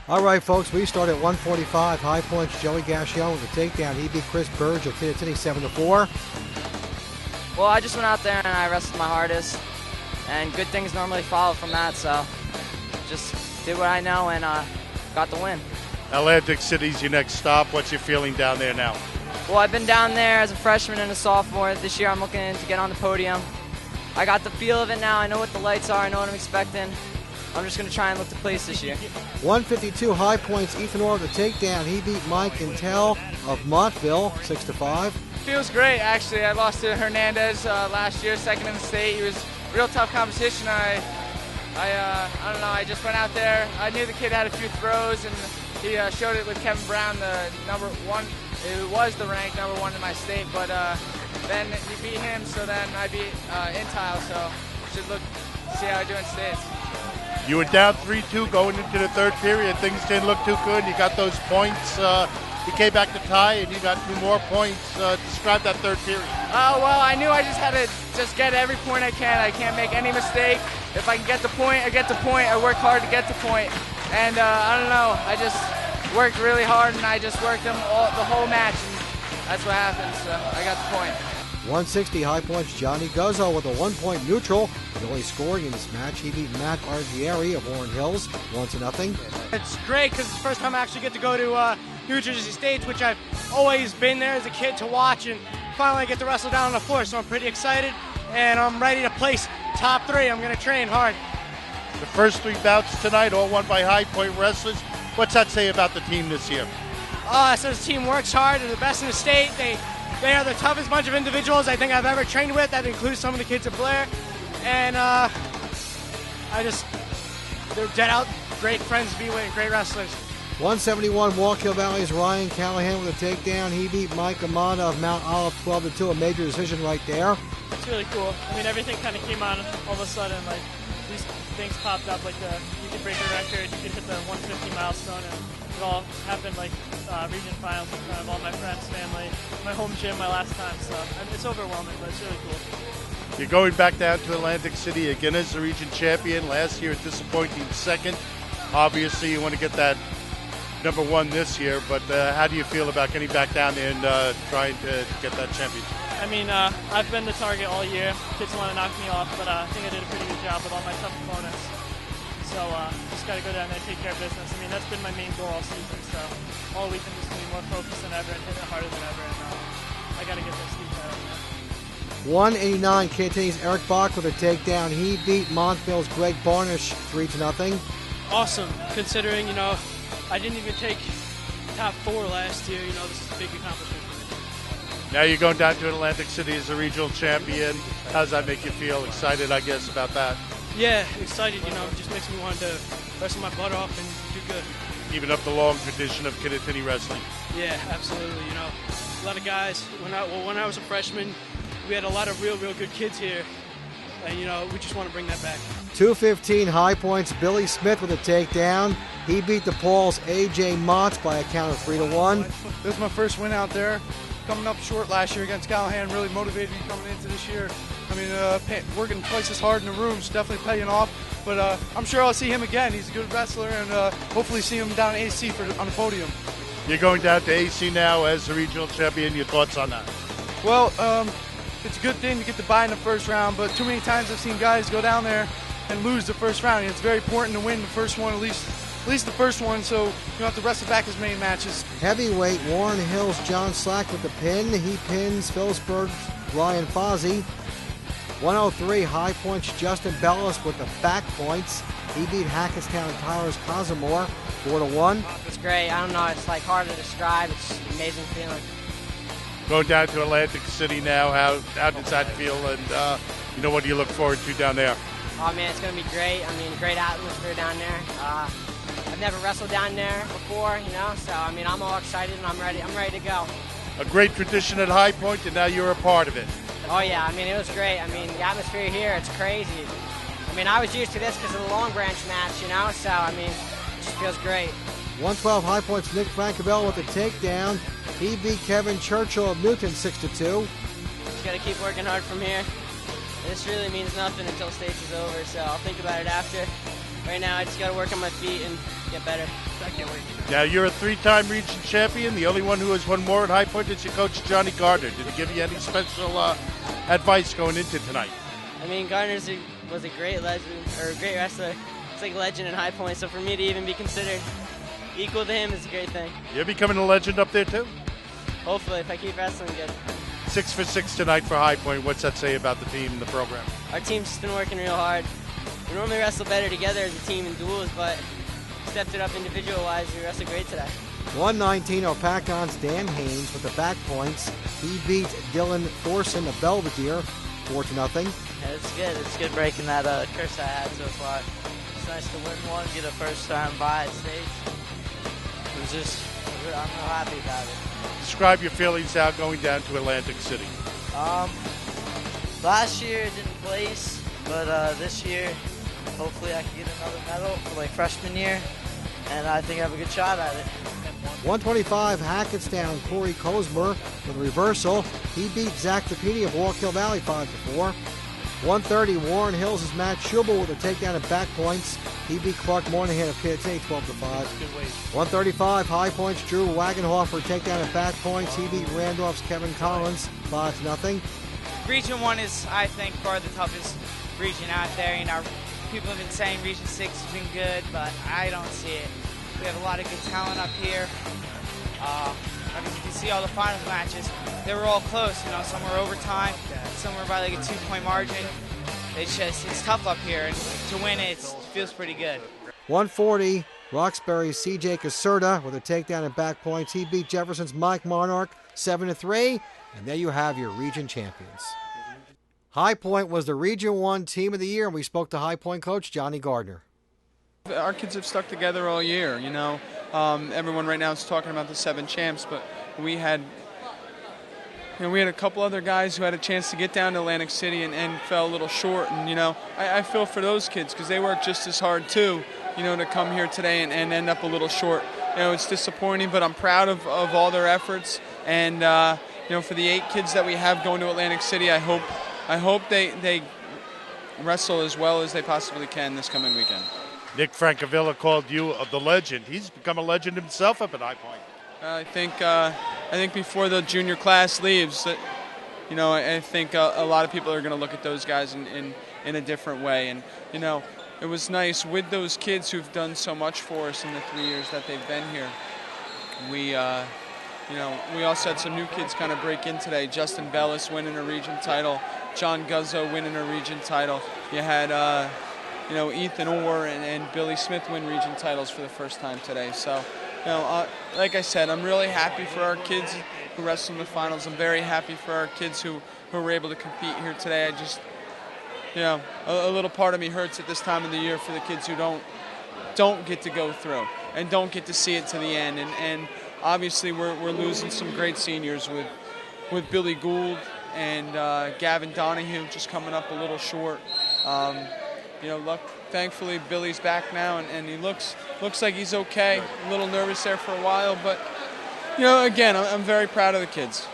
All right, folks, we start at 145. High points, Joey Gaccione with the takedown. He beat Chris Burge of Kittatinny 7-4. Well, I just went out there and I wrestled my hardest, and good things normally follow from that, so just did what I know and got the win. Atlantic City's your next stop. What's your feeling down there now? Well, I've been down there as a freshman and a sophomore. This year I'm looking to get on the podium. I got the feel of it now. I know what the lights are. I know what I'm expecting. I'm just going to try and look to place this year. 152 High points, Ethan Orr with the takedown. He beat Mike Intel of Montville 6-5. Feels great, actually. I lost to Hernandez last year, second in the state. He was real tough competition. I don't know, I just went out there. I knew the kid had a few throws, and he showed it with Kevin Brown, the number one. It was the ranked number one in my state, but then he beat him, so then I beat Intel, so should see how I do in states. You were down 3-2 going into the third period. Things didn't look too good. You got those points. You came back to tie, and you got 2 more points. Describe that third period. Well, I knew I just had to get every point I can. I can't make any mistake. If I can get the point, I get the point. I work hard to get the point. And I don't know, I just worked really hard, and I just worked them the whole match. And that's what happened, so I got the point. 160 High points, Johnny Guzzo with a 1-point neutral. The only scoring in this match, he beat Matt Argieri of Warren Hills 1-0. It's great because it's the first time I actually get to go to New Jersey States, which I've always been there as a kid to watch, and finally I get to wrestle down on the floor, so I'm pretty excited, and I'm ready to place top 3. I'm going to train hard. The first 3 bouts tonight, all won by High Point wrestlers. What's that say about the team this year? So the team works hard. They're the best in the state. They are the toughest bunch of individuals I think I've ever trained with. That includes some of the kids at Blair. And they're dead out great friends to be with and great wrestlers. 171 Wallkill Valley's Ryan Callahan with a takedown. He beat Mike Amata of Mount Olive 12-2, a major decision right there. It's really cool. I mean, everything kind of came on all of a sudden. Like, these things popped up, like you could break a record, you could hit the 150 milestone, and it all happened like region finals in front of all my friends, family, my home gym, my last time. So it's overwhelming, but it's really cool. You're going back down to Atlantic City again as the region champion. Last year, a disappointing second. Obviously, you want to get that number 1 this year, but how do you feel about getting back down there and trying to get that championship? I mean, I've been the target all year. Kids want to knock me off, but I think I did a pretty good job with all my tough opponents. So just got to go down there and take care of business. I mean, that's been my main goal all season. So all weekend just to be more focused than ever and hit it harder than ever. And I got to get this lead out. 189 Kittinny's Eric Bach with a takedown. He beat Montville's Greg Barnish 3-0. Awesome, considering, I didn't even take top 4 last year. This is a big accomplishment for me. Now you're going down to Atlantic City as a regional champion. How does that make you feel? Excited, I guess, about that? Yeah, excited. It just makes me want to wrestle my butt off and do good. Keeping up the long tradition of Kittatinny wrestling. Yeah, absolutely. A lot of guys. When I was a freshman, we had a lot of real good kids here, and we just want to bring that back. 215 High points, Billy Smith with a takedown. He beat DePaul's A.J. Motts by a count of 3-1. This is my first win out there. Coming up short last year against Callahan really motivated me coming into this year. I mean, working twice as hard in the room's definitely paying off. But I'm sure I'll see him again. He's a good wrestler, and hopefully see him down at AC on the podium. You're going down to AC now as the regional champion. Your thoughts on that? Well, it's a good thing to get the bye in the first round, but too many times I've seen guys go down there and lose the first round. And it's very important to win the first one, at least the first one, so you don't have to wrestle back as many matches. Heavyweight Warren Hills John Slack with the pin. He pins Phillipsburg's Ryan Fozzie. 103 High points, Justin Bellis with the back points. He beat Hackettstown Tyler's Cosmore 4-1. It's great. I don't know. It's like hard to describe. It's an amazing feeling. Going down to Atlantic City now, how does that feel? And what do you look forward to down there? Oh man, it's gonna be great. I mean, great atmosphere down there. I've never wrestled down there before, So I mean, I'm all excited and I'm ready. I'm ready to go. A great tradition at High Point, and now you're a part of it. Oh yeah, I mean, it was great. I mean, the atmosphere here, it's crazy. I mean, I was used to this because of the Long Branch match, So I mean, it just feels great. 112 High points, Nick Francavilla with a takedown. He beat Kevin Churchill of Newton 6-2. Just got to keep working hard from here. This really means nothing until stage is over, so I'll think about it after. Right now, I just got to work on my feet and get better. Now, you're a 3-time region champion. The only one who has won more at High Point is your coach, Johnny Gardner. Did he give you any special advice going into tonight? I mean, Gardner was a great legend, or a great wrestler. It's like a legend in High Point, so for me to even be considered equal to him is a great thing. You're becoming a legend up there, too? Hopefully, if I keep wrestling good. 6 for 6 tonight for High Point. What's that say about the team and the program? Our team's just been working real hard. We normally wrestle better together as a team in duels, but stepped it up individual-wise. We wrestled great today. 119 Hopatcong's Dan Haines with the back points. He beat Dylan Thorson of Belvedere 4-0. Yeah, it's good. It's good breaking that curse I had so far. It's nice to win one, get a first-time bye at stage. I'm real happy about it. Describe your feelings now going down to Atlantic City. Last year I didn't place, but this year hopefully I can get another medal for like freshman year, and I think I have a good shot at it. 125 Hackettstown Corey Kosmer with a reversal. He beat Zach Tapini of Wallkill Valley 5-4. 130 Warren Hills' Matt Schubel with a takedown at back points. He beat Clark Moynihan of KXA 12-5. 135 High Points Drew Wagenhofer takedown at back points. He beat Randolph's Kevin Collins 5-0. Region 1 is, I think, far the toughest region out there. You know, people have been saying Region 6 has been good, but I don't see it. We have a lot of good talent up here. I mean, you can see all the finals matches. They were all close, you know, some were overtime, some were by like a 2-point margin. It's tough up here, and to win it feels pretty good. 140 Roxbury's CJ Caserta with a takedown at back points. He beat Jefferson's Mike Monarch 7-3, and there you have your region champions. High Point was the Region 1 Team of the Year, and we spoke to High Point coach Johnny Gardner. Our kids have stuck together all year, you know. Everyone right now is talking about the 7 champs, but we had a couple other guys who had a chance to get down to Atlantic City and fell a little short. And, you know, I feel for those kids because they worked just as hard too, you know, to come here today and end up a little short. You know, it's disappointing, but I'm proud of all their efforts. And, you know, for the 8 kids that we have going to Atlantic City, I hope they wrestle as well as they possibly can this coming weekend. Nick Francavilla called you the legend. He's become a legend himself up at High Point. I think before the junior class leaves, you know, I think a lot of people are going to look at those guys in a different way. And, you know, it was nice with those kids who've done so much for us in the 3 years that they've been here. We also had some new kids kind of break in today. Justin Bellis winning a region title, John Guzzo winning a region title. You had Ethan Orr and Billy Smith win region titles for the first time today. So, you know, like I said, I'm really happy for our kids who wrestled in the finals. I'm very happy for our kids who were able to compete here today. I just, you know, a little part of me hurts at this time of the year for the kids who don't get to go through and don't get to see it to the end. And obviously we're losing some great seniors with Billy Gould and Gavin Donahue just coming up a little short. You know, thankfully Billy's back now, and he looks like he's okay. A little nervous there for a while, but, you know, again, I'm very proud of the kids.